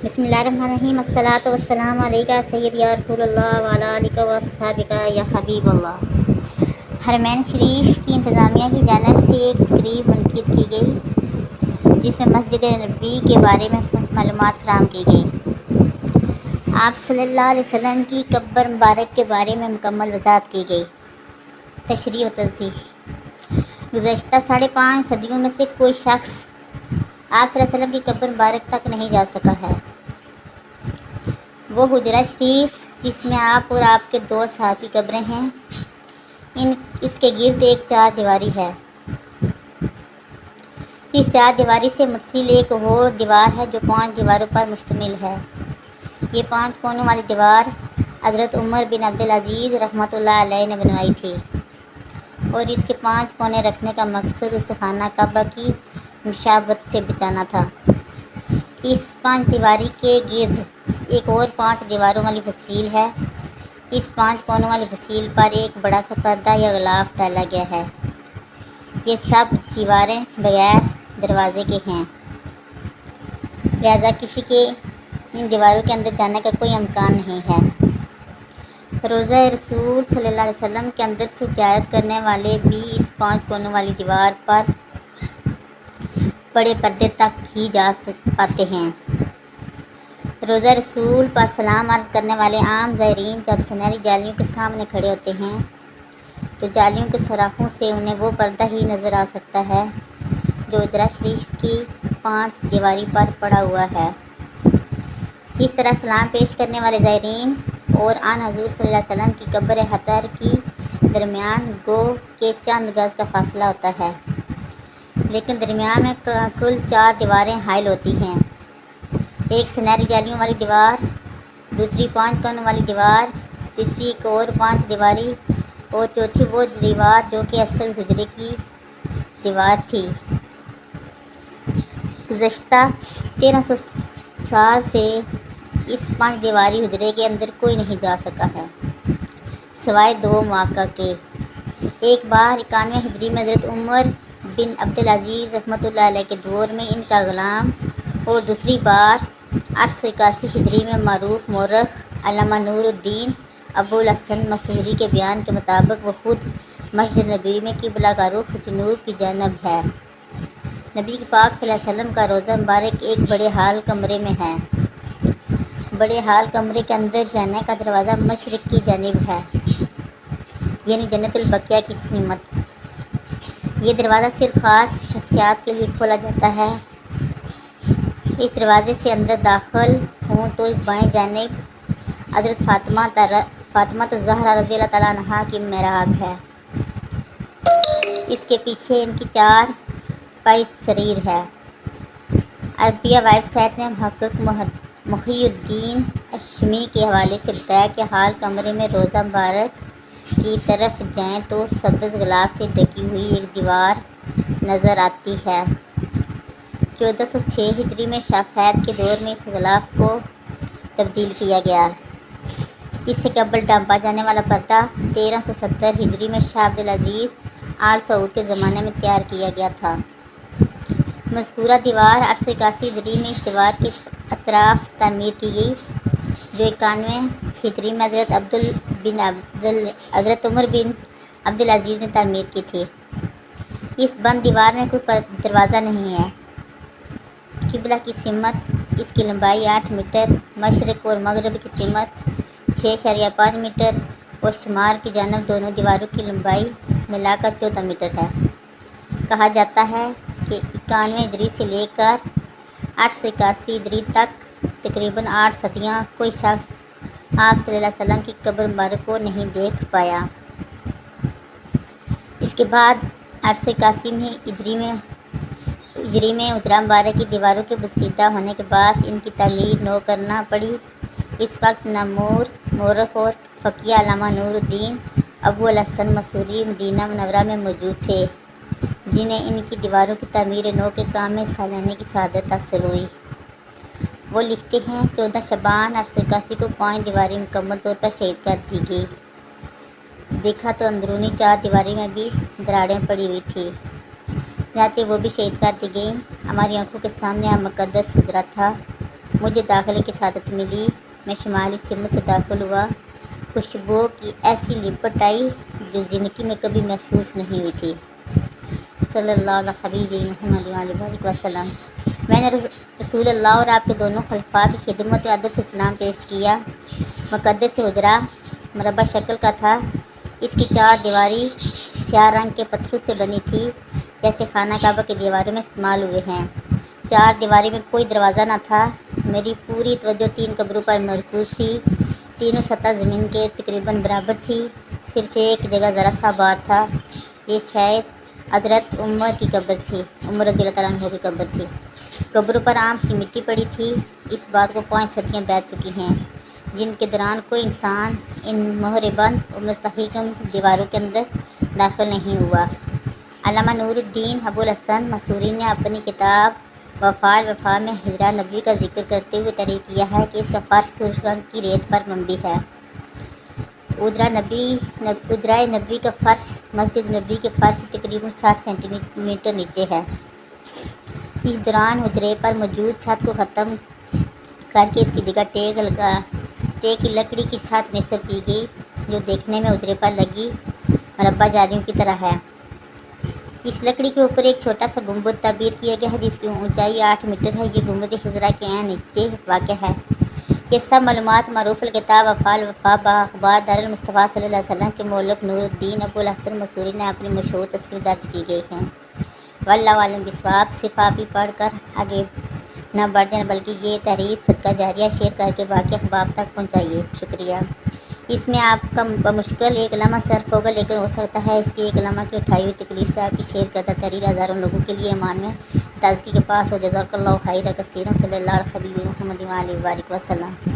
بسم اللہ الرحمن الرحیم الصلاۃ والسلام علیکہ سید یا رسول اللہ وعلی آلہ و اصحابہ یا حبیب اللہ۔ حرمین شریف کی انتظامیہ کی جانب سے ایک تقریب منعقد کی گئی جس میں مسجد نبوی کے بارے میں معلومات فراہم کی گئی۔ آپ صلی اللہ علیہ وسلم کی قبر مبارک کے بارے میں مکمل وضاحت کی گئی۔ تشریح و توضیح۔ گزشتہ 5.5 صدیوں میں سے کوئی شخص آپ صلی اللہ علیہ وسلم کی قبر مبارک تک نہیں جا سکا ہے۔ وہ حجرہ شریف جس میں آپ اور آپ کے 2 صحابہ کی قبریں ہیں، اس کے گرد ایک 4 دیواری ہے۔ اس 4 دیواری سے متصل ایک اور دیوار ہے جو 5 دیواروں پر مشتمل ہے۔ یہ 5 کونوں والی دیوار حضرت عمر بن عبدالعزیز رحمۃ اللہ علیہ نے بنوائی تھی اور اس کے 5 کونے رکھنے کا مقصد اسے خانہ کعبہ کی مشابہت سے بچانا تھا۔ اس 5 دیواری کے گرد ایک اور 5 دیواروں والی فصیل ہے۔ اس 5 کونوں والی فصیل پر ایک بڑا سا پردہ یا غلاف ڈالا گیا ہے۔ یہ سب دیواریں بغیر دروازے کے ہیں، لہذا کسی کے ان دیواروں کے اندر جانے کا کوئی امکان نہیں ہے۔ روضہ رسول صلی اللہ علیہ وسلم کے اندر سے زیارت کرنے والے بھی اس 5 کونوں والی دیوار پر بڑے پردے تک ہی جا پاتے ہیں۔ روضہ رسول پر سلام عرض کرنے والے عام زائرین جب سنہری جالیوں کے سامنے کھڑے ہوتے ہیں تو جالیوں کے سوراخوں سے انہیں وہ پردہ ہی نظر آ سکتا ہے جو حجرہ شریف کی 5 دیواری پر پڑا ہوا ہے۔ اس طرح سلام پیش کرنے والے زائرین اور آن حضور صلی اللہ علیہ وسلم کی قبر حطر کی درمیان گو کہ چند گز کا فاصلہ ہوتا ہے، لیکن درمیان میں کل 4 دیواریں حائل ہوتی ہیں۔ ایک سنہری جالیوں والی دیوار، دوسری 5 کونوں والی دیوار، تیسری ایک اور 5 دیواری اور چوتھی وہ دیوار جو کہ اصل حجرے کی دیوار تھی۔ گزشتہ 1300 سال سے اس 5 دیواری حجرے کے اندر کوئی نہیں جا سکا ہے سوائے 2 مواقع کے۔ ایک بار 91 ہجری میں حضرت عمر بن عبدالعزیز رحمۃ اللہ علیہ کے دور میں ان کا غلام، اور دوسری بار 881 ہجری میں معروف مورخ علامہ نور الدین ابو الحسن مسوری کے بیان کے مطابق وہ خود مسجد نبوی میں قبلہ کا رخ جنوب کی جانب ہے۔ نبی پاک صلی اللہ علیہ وسلم کا روضہ مبارک ایک بڑے ہال کمرے میں ہے۔ بڑے ہال کمرے کے اندر جانے کا دروازہ مشرق کی جانب ہے، یعنی جنت البقیع کی سمت۔ یہ دروازہ صرف خاص شخصیات کے لیے کھولا جاتا ہے۔ اس دروازے سے اندر داخل ہوں تو بائیں جانب حضرت فاطمہ الزہرا رضی اللہ تعالیٰ عنہا کی محراب ہے۔ اس کے پیچھے ان کی 4 پائی سریر ہے۔ عربیہ ویب سائٹ نے محقق محی الدین اشمی کے حوالے سے بتایا کہ ہال کمرے میں روضہ مبارک کی طرف جائیں تو سبز غلاف سے ڈھکی ہوئی ایک دیوار نظر آتی ہے۔ 1406 ہجری میں شاہ فید کے دور میں اس غلاف کو تبدیل کیا گیا۔ اس سے قبل ڈھانپا جانے والا پردہ 1370 ہجری میں شاہ عبدالعزیز آل سعود کے زمانے میں تیار کیا گیا تھا۔ مذکورہ دیوار 881 ہجری میں اس دیوار کے اطراف تعمیر کی گئی جو 91 ہجری میں حضرت عمر بن عبدالعزیز نے تعمیر کی تھی۔ اس بند دیوار میں کوئی دروازہ نہیں ہے۔ قبلہ کی سمت اس کی لمبائی 8 میٹر، مشرق اور مغرب کی سمت 6.5 میٹر اور شمال کی جانب دونوں دیواروں کی لمبائی ملا کر 14 میٹر ہے۔ کہا جاتا ہے کہ 91 ہجری سے لے کر 881 ہجری تک تقریباً 8 صدیاں کوئی شخص آپ صلی اللہ علیہ وسلم کی قبر مبارک کو نہیں دیکھ پایا۔ اس کے بعد 881 ہجری میں حجرہ مبارک کی دیواروں کے بسیدہ ہونے کے باعث ان کی تعمیر نو کرنا پڑی۔ اس وقت نامور مورخ اور فقیہ علامہ نور الدین ابو الحسن مسوری مدینہ منورہ میں موجود تھے جنہیں ان کی دیواروں کی تعمیر نو کے کام میں حصہ لینے کی سعادت حاصل ہوئی۔ وہ لکھتے ہیں 14 شعبان 881 کو 5 دیواری مکمل طور پر شہید کر دی گئی۔ دیکھا تو اندرونی 4 دیواری میں بھی دراڑیں پڑی ہوئی تھی، چنانچہ وہ بھی شہید کر دی گئیں۔ ہماری آنکھوں کے سامنے مقدس حجرہ تھا مجھے داخلے کی سعادت ملی، میں شمالی سمت سے داخل ہوا، خوشبو کی ایسی لپٹ آئی جو زندگی میں کبھی محسوس نہیں ہوئی تھی۔ صلی اللہ علیہ حبیب محمد علیہ وسلم۔ میں نے رسول اللہ اور آپ کے دونوں خلفاء کی خدمت و ادب سے سلام پیش کیا۔ مقدس حجرہ مربع شکل کا تھا، اس کی چار دیواری سیاہ رنگ کے پتھروں سے بنی تھی جیسے خانہ کعبہ کی دیواروں میں استعمال ہوئے ہیں۔ چار دیواری میں کوئی دروازہ نہ تھا۔ میری پوری توجہ تین قبروں پر مرکوز تھی، تینوں سطح زمین کے تقریباً برابر تھی، صرف ایک جگہ ذرا سا آباد تھا، یہ شاید حضرت عمر کی قبر تھی، عمر رضی اللہ تعالیٰ عنہ کی قبر تھی۔ قبروں پر عام سی مٹی پڑی تھی، اس بات کو 5 صدیاں بیت چکی ہیں، جن کے دوران کوئی انسان ان مہر بند اور مستحکم دیواروں کے اندر داخل نہیں ہوا۔ علامہ نور الدین ابوالحسن مسوری نے اپنی کتاب وفاء الوفا میں حجرہ نبوی کا ذکر کرتے ہوئے تحریر کیا ہے کہ اس کا فرش سرخ رنگ کی ریت پر مبنی ہے۔ حجرہ نبوی کا فرش مسجد نبوی کے فرش سے تقریباً 60 سینٹی میٹر نیچے ہے۔ اس دوران حجرے پر موجود چھت کو ختم کر کے اس کی جگہ ٹیک کی لکڑی کی چھت نصب کی گئی، جو دیکھنے میں حجرے پر لگی مربع جالیوں کی طرح ہے۔ اس لکڑی کے اوپر ایک چھوٹا سا گنبد تعبیر کیا گیا ہے جس کی اونچائی 8 میٹر ہے۔ یہ گنبد حجرہ کے عین نیچے واقع ہے۔ یہ سب معلومات معروف الکتاب وفاء الوفا بااخبار دار المصطفیٰ صلی اللہ علیہ وسلم کے مؤلف نور الدین ابوالحسن مسوری نے اپنی مشہور تصنیف درج کی گئی ہیں۔ واللہ اعلم بالصواب۔ صرف آپ ہی پڑھ کر آگے نہ بڑھ جائیں بلکہ یہ تحریر صدقہ جاریہ شیئر کر کے باقی احباب تک پہنچائیے۔ شکریہ۔ اس میں آپ کا بمشکل ایک لمحہ صرف ہوگا، لیکن ہو سکتا ہے اس کی ایک لمحہ کی اٹھائی ہوئی تکلیف سے آپ کی شیئر کردہ تحریر ہزاروں لوگوں کے لیے ایمان میں تازگی کے پاس ہو۔ جزاک اللہ خیرا کثیرا۔ صلی اللہ علیہ وسلم محمد وسلم۔